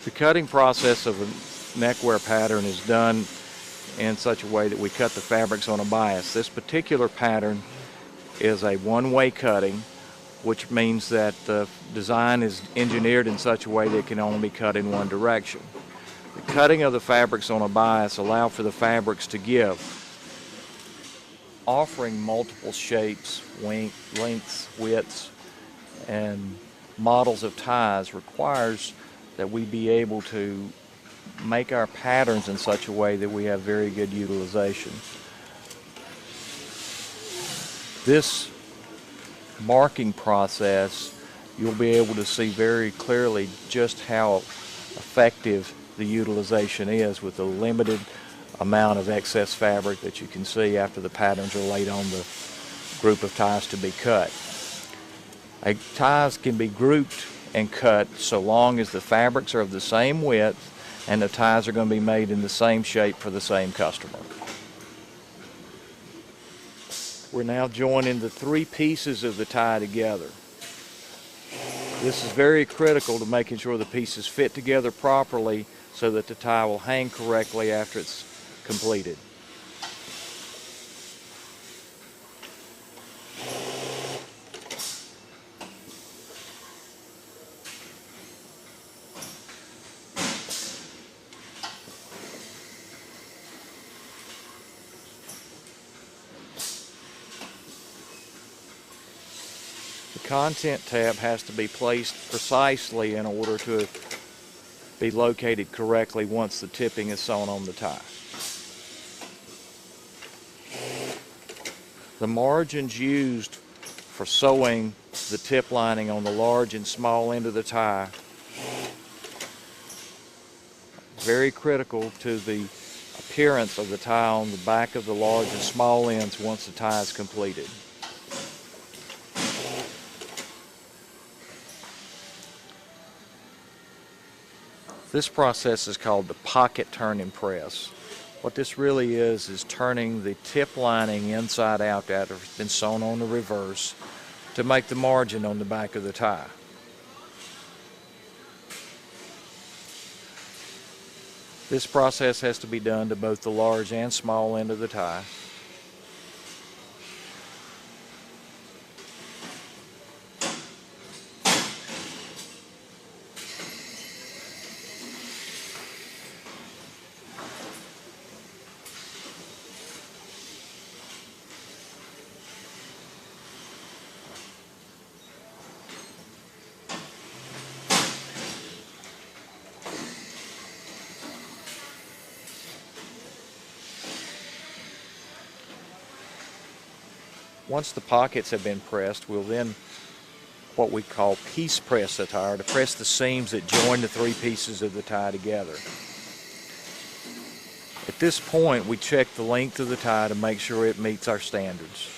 The cutting process of a neckwear pattern is done in such a way that we cut the fabrics on a bias. This particular pattern is a one-way cutting, which means that the design is engineered in such a way that it can only be cut in one direction. The cutting of the fabrics on a bias allow for the fabrics to give, offering multiple shapes, lengths, widths, and models of ties requires that we be able to make our patterns in such a way that we have very good utilization. This marking process, you'll be able to see very clearly just how effective the utilization is with the limited amount of excess fabric that you can see after the patterns are laid on the group of ties to be cut. Ties can be grouped and cut so long as the fabrics are of the same width and the ties are going to be made in the same shape for the same customer. We're now joining the three pieces of the tie together. This is very critical to making sure the pieces fit together properly so that the tie will hang correctly after it's completed. The content tab has to be placed precisely in order to be located correctly once the tipping is sewn on the tie. The margins used for sewing the tip lining on the large and small end of the tie very critical to the appearance of the tie on the back of the large and small ends once the tie is completed. This process is called the pocket turn and press. What this really is turning the tip lining inside out after it's been sewn on the reverse to make the margin on the back of the tie. This process has to be done to both the large and small end of the tie. Once the pockets have been pressed, we'll then what we call piece press the tie, to press the seams that join the three pieces of the tie together. At this point, we check the length of the tie to make sure it meets our standards.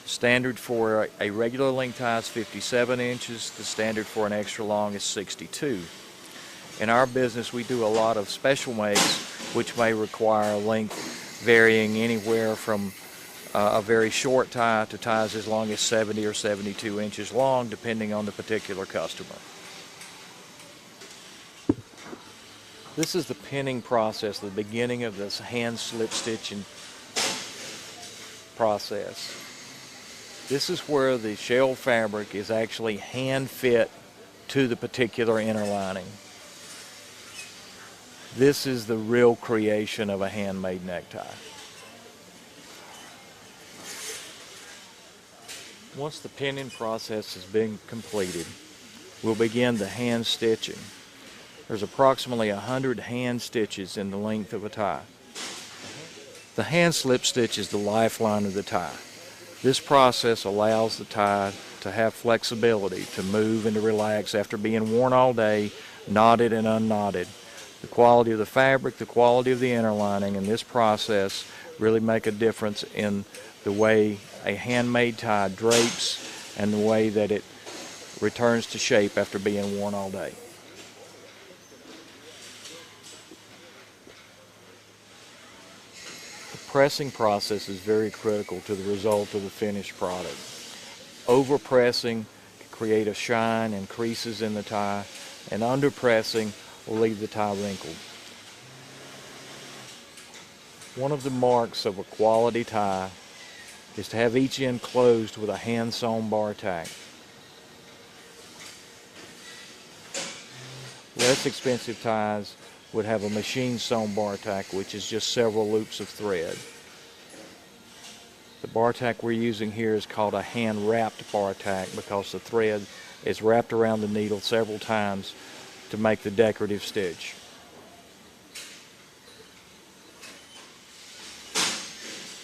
Standard for a regular length tie is 57 inches. The standard for an extra long is 62. In our business, we do a lot of special makes, which may require a length varying anywhere from a very short tie to ties as long as 70 or 72 inches long, depending on the particular customer. This is the pinning process, the beginning of this hand slip stitching process. This is where the shell fabric is actually hand fit to the particular inner lining. This is the real creation of a handmade necktie. Once the pinning process has been completed, we'll begin the hand stitching. There's approximately 100 hand stitches in the length of a tie. The hand slip stitch is the lifeline of the tie. This process allows the tie to have flexibility, to move and to relax after being worn all day, knotted and unknotted. The quality of the fabric, the quality of the inner lining, and this process really make a difference in the way a handmade tie drapes and the way that it returns to shape after being worn all day. The pressing process is very critical to the result of the finished product. Overpressing can create a shine and creases in the tie, and underpressing will leave the tie wrinkled. One of the marks of a quality tie is to have each end closed with a hand-sewn bar tack. Less expensive ties would have a machine-sewn bar tack, which is just several loops of thread. The bar tack we're using here is called a hand-wrapped bar tack because the thread is wrapped around the needle several times to make the decorative stitch.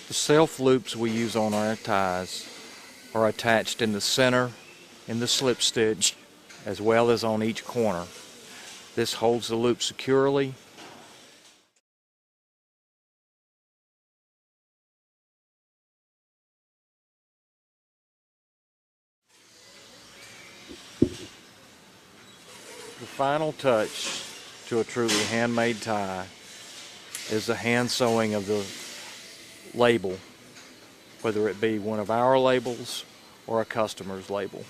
The self loops we use on our ties are attached in the center in the slip stitch as well as on each corner. This holds the loop securely. The final touch to a truly handmade tie is the hand sewing of the label, whether it be one of our labels or a customer's label.